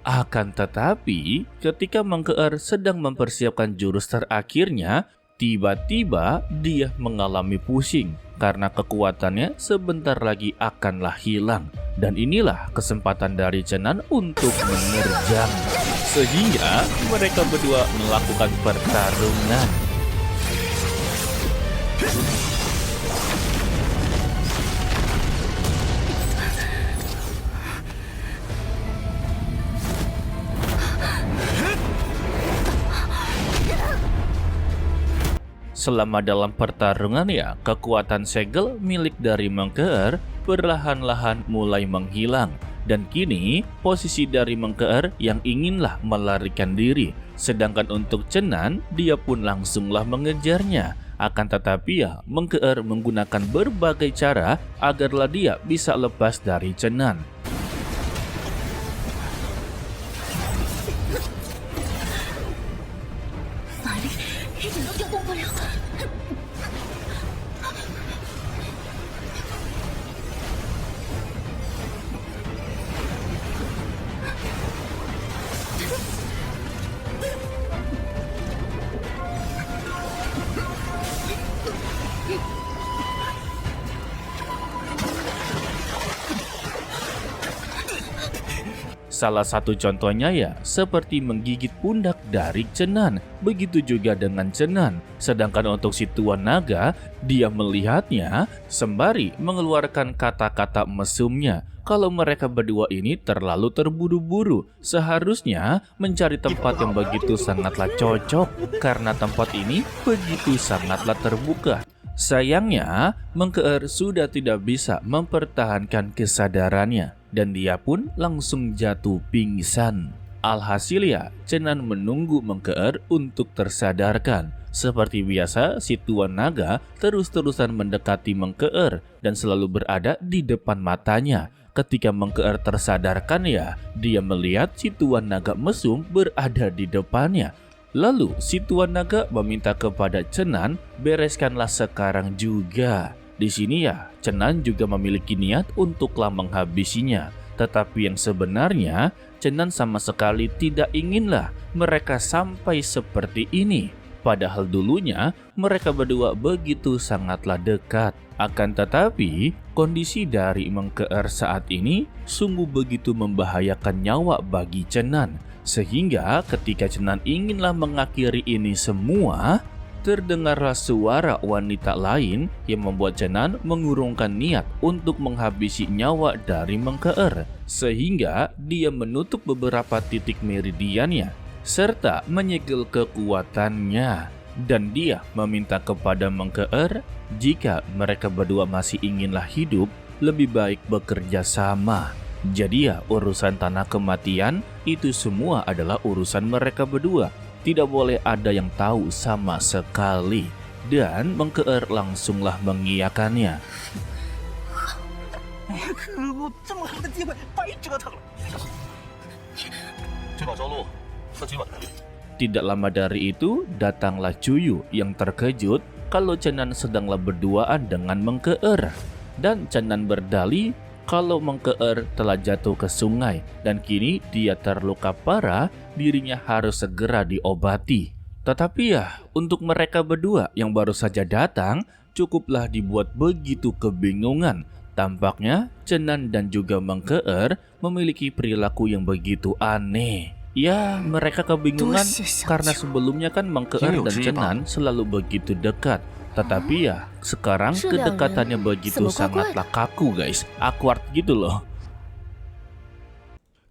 Akan tetapi, ketika Mengkeer sedang mempersiapkan jurus terakhirnya, tiba-tiba dia mengalami pusing. Karena kekuatannya sebentar lagi akanlah hilang. Dan inilah kesempatan dari Chenan untuk menerjang. Sehingga mereka berdua melakukan pertarungan. Selama dalam pertarungan ya, kekuatan segel milik dari Mengkeer perlahan-lahan mulai menghilang. Dan kini posisi dari Mengkeer yang inginlah melarikan diri. Sedangkan untuk Chenan, dia pun langsunglah mengejarnya. Akan tetapi ya, Mengkeer menggunakan berbagai cara agarlah dia bisa lepas dari Chenan. Salah satu contohnya ya seperti menggigit pundak dari Chenan. Begitu juga dengan Chenan. Sedangkan untuk si Tuan Naga, dia melihatnya sembari mengeluarkan kata-kata mesumnya. Kalau mereka berdua ini terlalu terburu-buru. Seharusnya mencari tempat yang begitu sangatlah cocok. Karena tempat ini begitu sangatlah terbuka. Sayangnya, Mengkeer sudah tidak bisa mempertahankan kesadarannya. Dan dia pun langsung jatuh pingsan. Alhasil ya, Chenan menunggu Mengkeer untuk tersadarkan. Seperti biasa, si Tuan Naga terus-terusan mendekati Mengkeer dan selalu berada di depan matanya. Ketika Mengkeer tersadarkan ya, dia melihat si Tuan Naga mesum berada di depannya. Lalu si Tuan Naga meminta kepada Chenan, bereskanlah sekarang juga. Di sini ya, Chenan juga memiliki niat untuklah menghabisinya. Tetapi yang sebenarnya, Chenan sama sekali tidak inginlah mereka sampai seperti ini. Padahal dulunya, mereka berdua begitu sangatlah dekat. Akan tetapi, kondisi dari Mengkeer saat ini sungguh begitu membahayakan nyawa bagi Chenan. Sehingga ketika Chenan inginlah mengakhiri ini semua, terdengarlah suara wanita lain yang membuat Chenan mengurungkan niat untuk menghabisi nyawa dari Mengkeer. Sehingga dia menutup beberapa titik meridiannya serta menyegel kekuatannya. Dan dia meminta kepada Mengkeer jika mereka berdua masih inginlah hidup, lebih baik bekerja sama. Jadi ya urusan tanah kematian itu semua adalah urusan mereka berdua. Tidak boleh ada yang tahu sama sekali. Dan Mengkeer langsunglah mengiyakannya. 哎呀，可恶，这么好的机会白折腾了。这把招录，那今晚 Tidak lama dari itu, datanglah Cuyu yang terkejut kalau Chenan sedanglah berduaan dengan Mengkeer. Dan Chenan berdalih kalau Mengkeer telah jatuh ke sungai dan kini dia terluka parah, dirinya harus segera diobati. Tetapi ya, untuk mereka berdua yang baru saja datang, cukuplah dibuat begitu kebingungan. Tampaknya Chenan dan juga Mengkeer memiliki perilaku yang begitu aneh. Ya, mereka kebingungan karena sebelumnya kan Mengkeer dan Chenan selalu begitu dekat. Tetapi ya, sekarang kedekatannya begitu sangatlah kaku guys. Awkward gitu loh.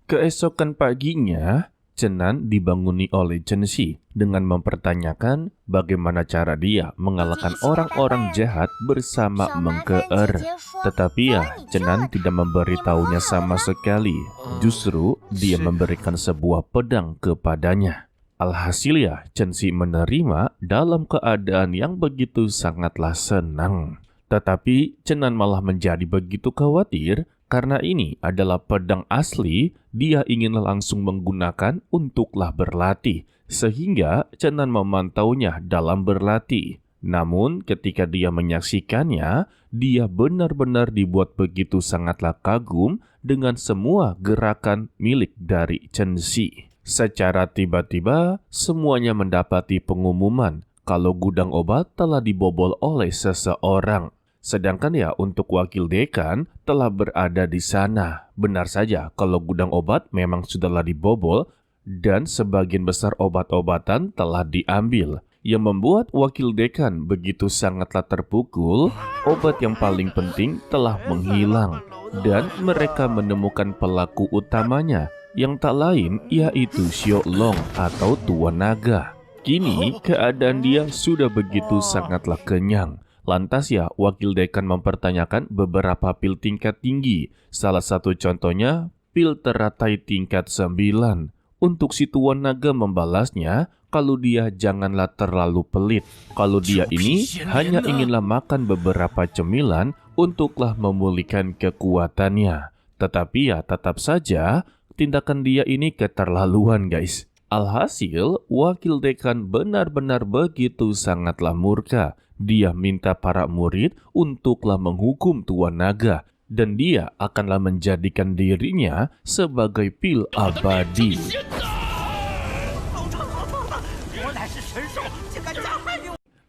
Keesokan paginya, Chenan dibanguni oleh Chen Xi dengan mempertanyakan bagaimana cara dia mengalahkan orang-orang jahat bersama Mengkeer. Tetapi ya, Chenan tidak memberitahunya sama sekali. Justru dia memberikan sebuah pedang kepadanya. Alhasil ya, Chen Xi menerima dalam keadaan yang begitu sangatlah senang. Tetapi Chenan malah menjadi begitu khawatir karena ini adalah pedang asli, dia ingin langsung menggunakan untuklah berlatih. Sehingga Chenan memantaunya dalam berlatih. Namun ketika dia menyaksikannya, dia benar-benar dibuat begitu sangatlah kagum dengan semua gerakan milik dari Chen Xi. Secara tiba-tiba, semuanya mendapati pengumuman kalau gudang obat telah dibobol oleh seseorang. Sedangkan ya untuk wakil dekan telah berada di sana. Benar saja kalau gudang obat memang sudahlah dibobol dan sebagian besar obat-obatan telah diambil. Yang membuat wakil dekan begitu sangatlah terpukul, obat yang paling penting telah menghilang. Dan mereka menemukan pelaku utamanya yang tak lain yaitu Xiao Long atau Tuan Naga. Kini keadaan dia sudah begitu sangatlah kenyang. Lantas ya, wakil dekan mempertanyakan beberapa pil tingkat tinggi. Salah satu contohnya, pil teratai tingkat 9. Untuk si Tuan Naga membalasnya, kalau dia janganlah terlalu pelit. Kalau dia ini hanya inginlah makan beberapa cemilan untuklah memulihkan kekuatannya. Tetapi ya tetap saja, tindakan dia ini keterlaluan guys. Alhasil, wakil dekan benar-benar begitu sangatlah murka. Dia minta para murid untuklah menghukum Tuan Naga dan dia akanlah menjadikan dirinya sebagai pil abadi.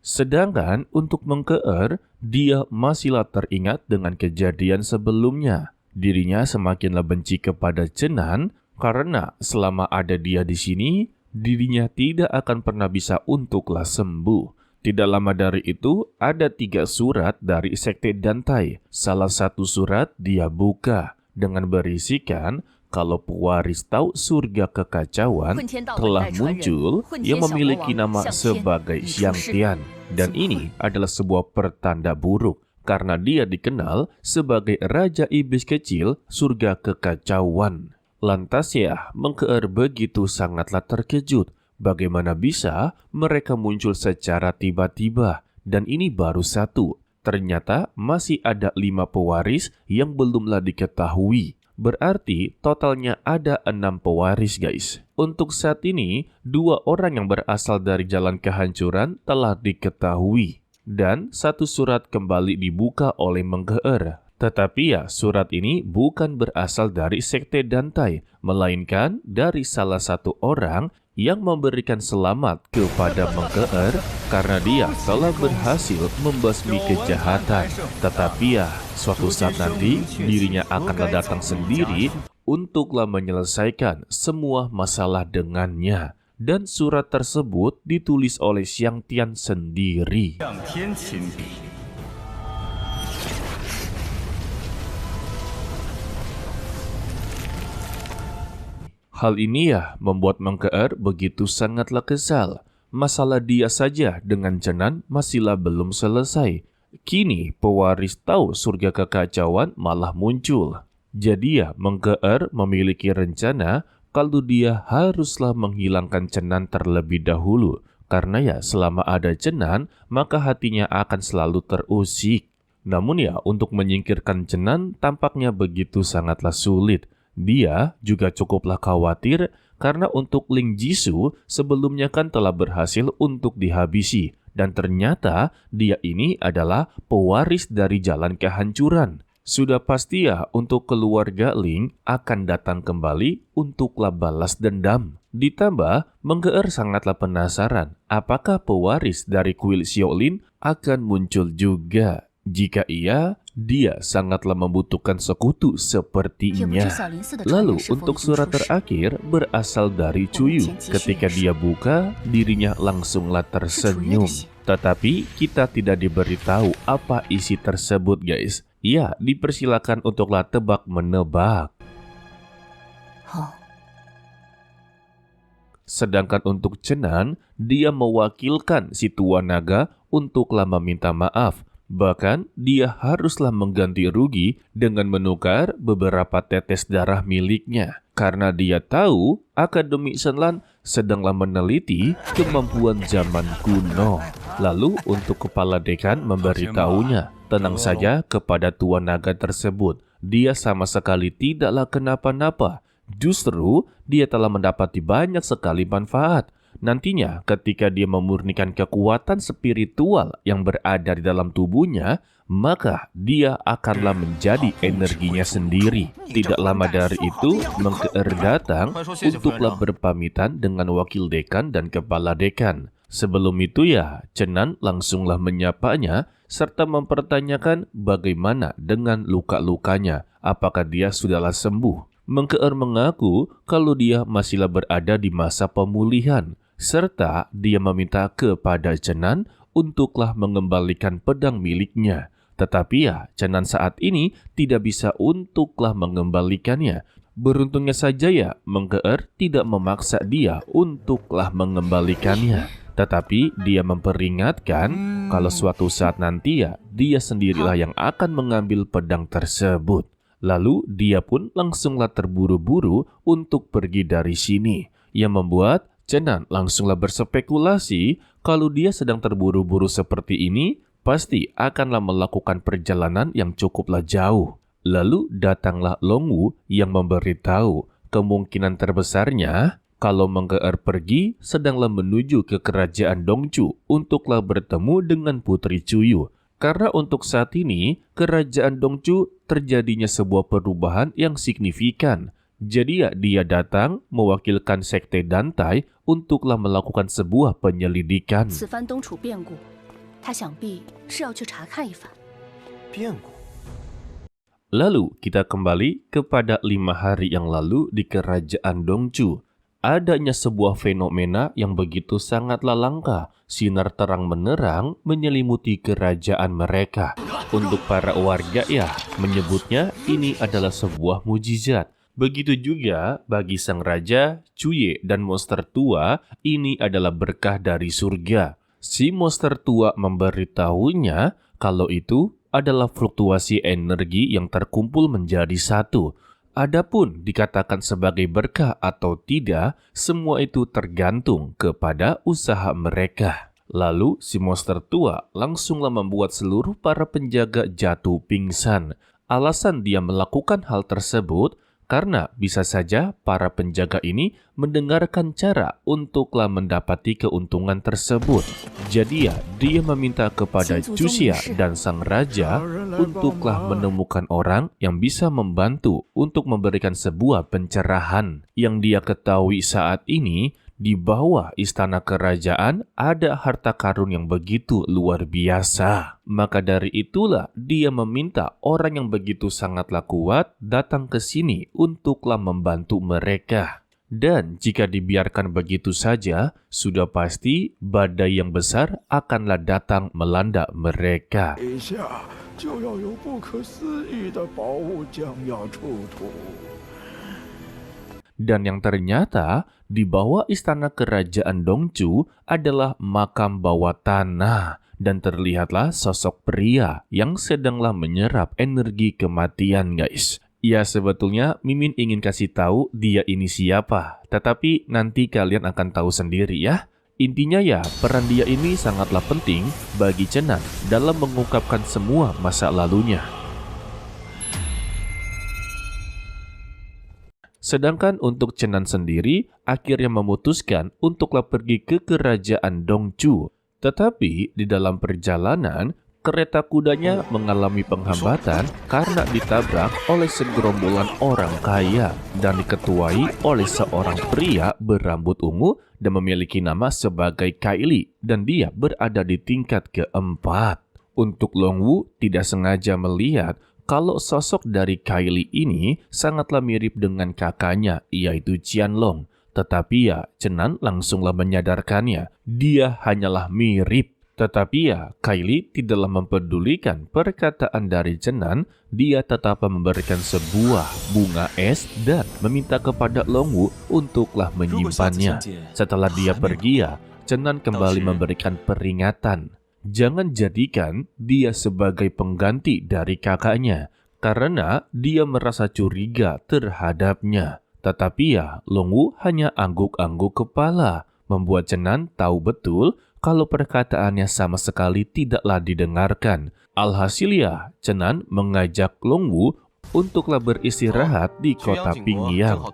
Sedangkan untuk Mengkeer, dia masihlah teringat dengan kejadian sebelumnya. Dirinya semakinlah benci kepada Chenan karena selama ada dia di sini, dirinya tidak akan pernah bisa untuklah sembuh. Tidak lama dari itu, ada 3 surat dari Sekte Dantai. Salah satu surat dia buka dengan berisikan kalau pewaris Tao Surga Kekacauan telah muncul yang memiliki nama sebagai Xiang Tian. Dan ini adalah sebuah pertanda buruk karena dia dikenal sebagai Raja Iblis Kecil Surga Kekacauan. Lantas ya, Mengkeer begitu sangatlah terkejut. Bagaimana bisa mereka muncul secara tiba-tiba? Dan ini baru satu. Ternyata masih ada 5 pewaris yang belumlah diketahui. Berarti totalnya ada 6 pewaris guys. Untuk saat ini, 2 orang yang berasal dari jalan kehancuran telah diketahui. Dan 1 surat kembali dibuka oleh Mengkeer. Tetapi ya surat ini bukan berasal dari Sekte Dantai, melainkan dari salah satu orang yang memberikan selamat kepada Mengkeer karena dia telah berhasil membasmi kejahatan. Tetapi ya, suatu saat nanti dirinya akanlah datang sendiri untuklah menyelesaikan semua masalah dengannya. Dan surat tersebut ditulis oleh Xiang Tian sendiri. Hal ini ya membuat Mengkeer begitu sangatlah kesal. Masalah dia saja dengan Chenan masihlah belum selesai. Kini pewaris Tao Surga Kekacauan malah muncul. Jadi ya Mengkeer memiliki rencana kalau dia haruslah menghilangkan Chenan terlebih dahulu. Karena ya selama ada Chenan maka hatinya akan selalu terusik. Namun ya, untuk menyingkirkan Cenan tampaknya begitu sangatlah sulit. Dia juga cukuplah khawatir karena untuk Ling Jisoo sebelumnya kan telah berhasil untuk dihabisi. Dan ternyata dia ini adalah pewaris dari jalan kehancuran. Sudah pasti ya untuk keluarga Ling akan datang kembali untuklah balas dendam. Ditambah, Menggeer sangatlah penasaran apakah pewaris dari kuil Xiaolin akan muncul juga. Jika iya, dia sangatlah membutuhkan sekutu sepertinya. Lalu untuk surat terakhir berasal dari Cuyu. Ketika dia buka, dirinya langsunglah tersenyum. Tetapi kita tidak diberitahu apa isi tersebut, guys. Ya, dipersilakan untuklah tebak-menebak. Sedangkan untuk Cenan, dia mewakilkan si tua naga untuklah meminta maaf. Bahkan, dia haruslah mengganti rugi dengan menukar beberapa tetes darah miliknya. Karena dia tahu Akademi Shenlan sedanglah meneliti kemampuan zaman kuno. Lalu untuk kepala dekan memberitahunya, tenang saja kepada tua naga tersebut. Dia sama sekali tidaklah kenapa-napa. Justru, dia telah mendapati banyak sekali manfaat. Nantinya ketika dia memurnikan kekuatan spiritual yang berada di dalam tubuhnya, maka dia akanlah menjadi energinya sendiri. Tidak lama dari itu, Menggeer datang untuklah berpamitan dengan wakil dekan dan kepala dekan. Sebelum itu ya, Cenan langsunglah menyapanya serta mempertanyakan bagaimana dengan luka-lukanya. Apakah dia sudahlah sembuh? Menggeer mengaku kalau dia masihlah berada di masa pemulihan. Serta dia meminta kepada Cenan untuklah mengembalikan pedang miliknya. Tetapi ya, Cenan saat ini tidak bisa untuklah mengembalikannya. Beruntungnya saja ya, Menggeer tidak memaksa dia untuklah mengembalikannya. Tetapi dia memperingatkan kalau suatu saat nanti ya, dia sendirilah yang akan mengambil pedang tersebut. Lalu dia pun langsunglah terburu-buru untuk pergi dari sini. Yang membuat Cenan langsunglah berspekulasi kalau dia sedang terburu-buru seperti ini, pasti akanlah melakukan perjalanan yang cukuplah jauh. Lalu datanglah Longwu yang memberitahu kemungkinan terbesarnya kalau Menggeer pergi sedanglah menuju ke kerajaan Dongchu untuklah bertemu dengan Putri Cuyu. Karena untuk saat ini, kerajaan Dongchu terjadinya sebuah perubahan yang signifikan. Jadi ya, dia datang mewakilkan sekte Dantai untuklah melakukan sebuah penyelidikan. Lalu kita kembali kepada 5 hari yang lalu di kerajaan Dongchu. Adanya sebuah fenomena yang begitu sangatlah langka. Sinar terang menerang menyelimuti kerajaan mereka. Untuk para warga ya, menyebutnya ini adalah sebuah mujizat. Begitu juga bagi sang raja, Cuye dan monster tua, ini adalah berkah dari surga. Si monster tua memberitahunya kalau itu adalah fluktuasi energi yang terkumpul menjadi satu. Adapun dikatakan sebagai berkah atau tidak, semua itu tergantung kepada usaha mereka. Lalu si monster tua langsunglah membuat seluruh para penjaga jatuh pingsan. Alasan dia melakukan hal tersebut karena bisa saja para penjaga ini mendengarkan cara untuklah mendapati keuntungan tersebut. Jadi ya, dia meminta kepada Cuxia dan sang raja untuklah menemukan orang yang bisa membantu untuk memberikan sebuah pencerahan. Yang dia ketahui saat ini, di bawah istana kerajaan ada harta karun yang begitu luar biasa. Maka dari itulah dia meminta orang yang begitu sangatlah kuat datang ke sini untuklah membantu mereka. Dan jika dibiarkan begitu saja, sudah pasti badai yang besar akanlah datang melanda mereka. Dan yang ternyata di bawah istana kerajaan Dongchu adalah makam bawah tanah. Dan terlihatlah sosok pria yang sedanglah menyerap energi kematian, guys. Ya, sebetulnya Mimin ingin kasih tahu dia ini siapa. Tetapi nanti kalian akan tahu sendiri ya. Intinya ya, peran dia ini sangatlah penting bagi Chenan dalam mengungkapkan semua masa lalunya. Sedangkan untuk Chenan sendiri akhirnya memutuskan untuklah pergi ke kerajaan Dongchu. Tetapi di dalam perjalanan, kereta kudanya mengalami penghambatan karena ditabrak oleh segerombolan orang kaya dan diketuai oleh seorang pria berambut ungu dan memiliki nama sebagai Kylie, dan dia berada di tingkat keempat. Untuk Longwu tidak sengaja melihat kalau sosok dari Kylie ini sangatlah mirip dengan kakaknya, yaitu Qianlong. Tetapi ya, Chenan langsunglah menyadarkannya, dia hanyalah mirip. Tetapi ya, Kylie tidaklah mempedulikan perkataan dari Chenan. Dia tetap memberikan sebuah bunga es dan meminta kepada Longwu untuklah menyimpannya. Setelah dia pergi ya, Chenan kembali memberikan peringatan. Jangan jadikan dia sebagai pengganti dari kakaknya, karena dia merasa curiga terhadapnya. Tetapi ya, Longwu hanya angguk-angguk kepala, membuat Chenan tahu betul kalau perkataannya sama sekali tidaklah didengarkan. Alhasil ya, Chenan mengajak Longwu untuklah beristirahat di kota Pingyang.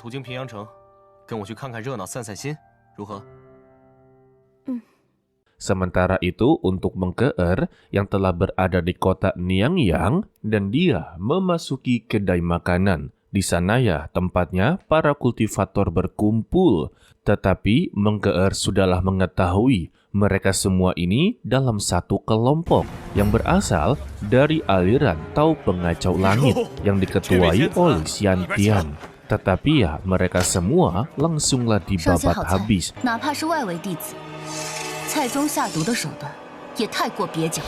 Sementara itu untuk Mengkeer yang telah berada di kota Niangyang dan dia memasuki kedai makanan. Di sana ya tempatnya para kultivator berkumpul. Tetapi Mengkeer sudahlah mengetahui mereka semua ini dalam satu kelompok yang berasal dari aliran Tao Pengacau Langit yang diketuai oleh Xiantian. Tetapi ya mereka semua langsunglah dibabat habis. 菜中下毒的手段也太过蹩脚。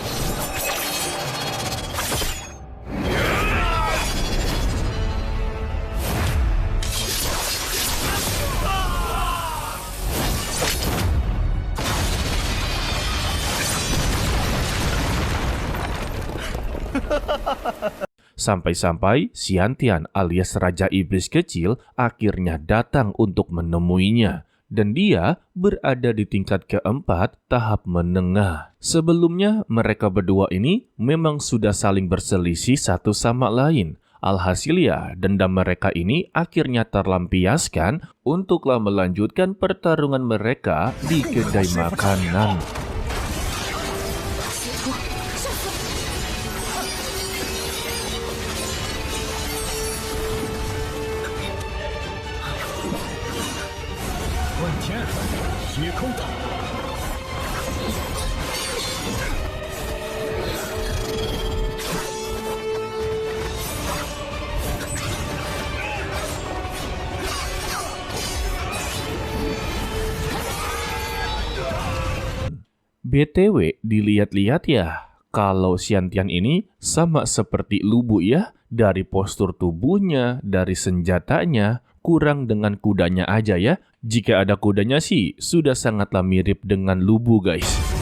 Sampai-sampai Xiantian alias Raja Iblis Kecil akhirnya datang untuk menemuinya. Dan dia berada di tingkat keempat tahap menengah. Sebelumnya mereka berdua ini memang sudah saling berselisih satu sama lain. Alhasil ya dendam mereka ini akhirnya terlampiaskan untuklah melanjutkan pertarungan mereka di kedai makanan. BTW dilihat-lihat ya, kalau Xiantian ini sama seperti Lu Bu ya, dari postur tubuhnya, dari senjatanya, kurang dengan kudanya aja ya. Jika ada kudanya sih, sudah sangatlah mirip dengan Lu Bu guys.